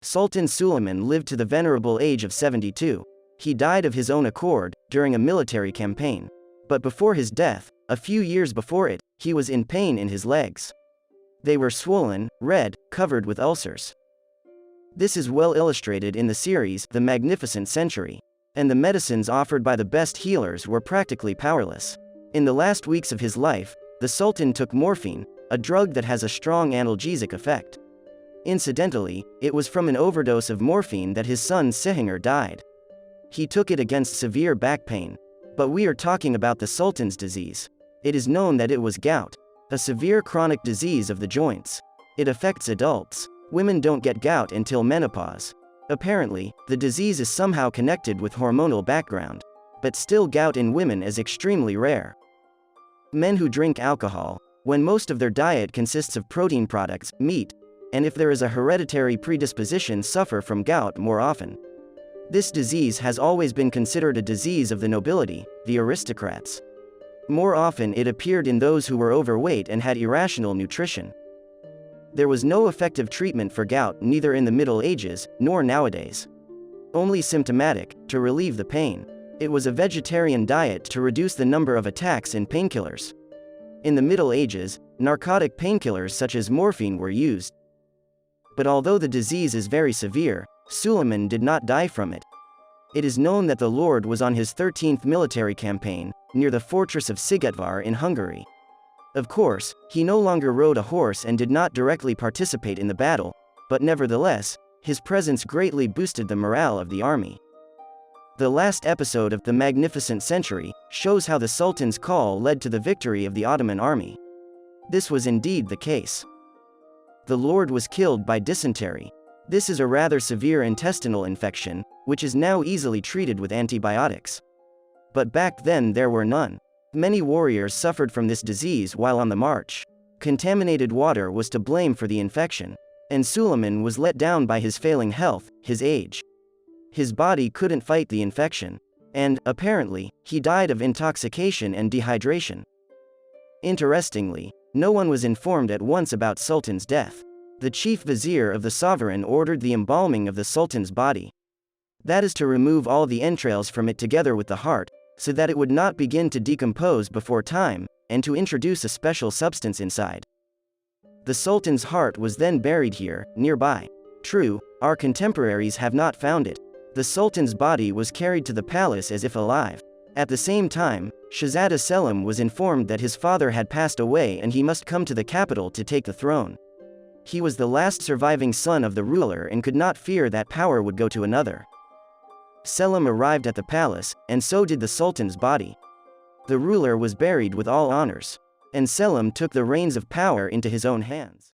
Sultan Suleiman lived to the venerable age of 72. He died of his own accord, during a military campaign. But before his death, a few years before it, he was in pain in his legs. They were swollen, red, covered with ulcers. This is well illustrated in the series, The Magnificent Century. And the medicines offered by the best healers were practically powerless. In the last weeks of his life, the Sultan took morphine, a drug that has a strong analgesic effect. Incidentally, it was from an overdose of morphine that his son Sihinger died. He took it against severe back pain. But we are talking about the Sultan's disease. It is known that it was gout, a severe chronic disease of the joints. It affects adults. Women don't get gout until menopause. Apparently, the disease is somehow connected with hormonal background. But still, gout in women is extremely rare. Men who drink alcohol, when most of their diet consists of protein products, meat, and if there is a hereditary predisposition, suffer from gout more often. This disease has always been considered a disease of the nobility, the aristocrats. More often it appeared in those who were overweight and had irrational nutrition. There was no effective treatment for gout neither in the Middle Ages, nor nowadays. Only symptomatic, to relieve the pain. It was a vegetarian diet to reduce the number of attacks in painkillers. In the Middle Ages, narcotic painkillers such as morphine were used. But although the disease is very severe, Suleiman did not die from it. It is known that the Lord was on his 13th military campaign, near the fortress of Szigetvar in Hungary. Of course, he no longer rode a horse and did not directly participate in the battle, but nevertheless, his presence greatly boosted the morale of the army. The last episode of The Magnificent Century shows how the Sultan's call led to the victory of the Ottoman army. This was indeed the case. The Lord was killed by dysentery. This is a rather severe intestinal infection, which is now easily treated with antibiotics. But back then there were none. Many warriors suffered from this disease while on the march. Contaminated water was to blame for the infection. And Suleiman was let down by his failing health, his age. His body couldn't fight the infection. And, apparently, he died of intoxication and dehydration. Interestingly, no one was informed at once about Sultan's death. The chief vizier of the sovereign ordered the embalming of the Sultan's body. That is to remove all the entrails from it together with the heart, so that it would not begin to decompose before time, and to introduce a special substance inside. The Sultan's heart was then buried here, nearby. True, our contemporaries have not found it. The Sultan's body was carried to the palace as if alive. At the same time, Shahzada Selim was informed that his father had passed away and he must come to the capital to take the throne. He was the last surviving son of the ruler and could not fear that power would go to another. Selim arrived at the palace, and so did the Sultan's body. The ruler was buried with all honors. And Selim took the reins of power into his own hands.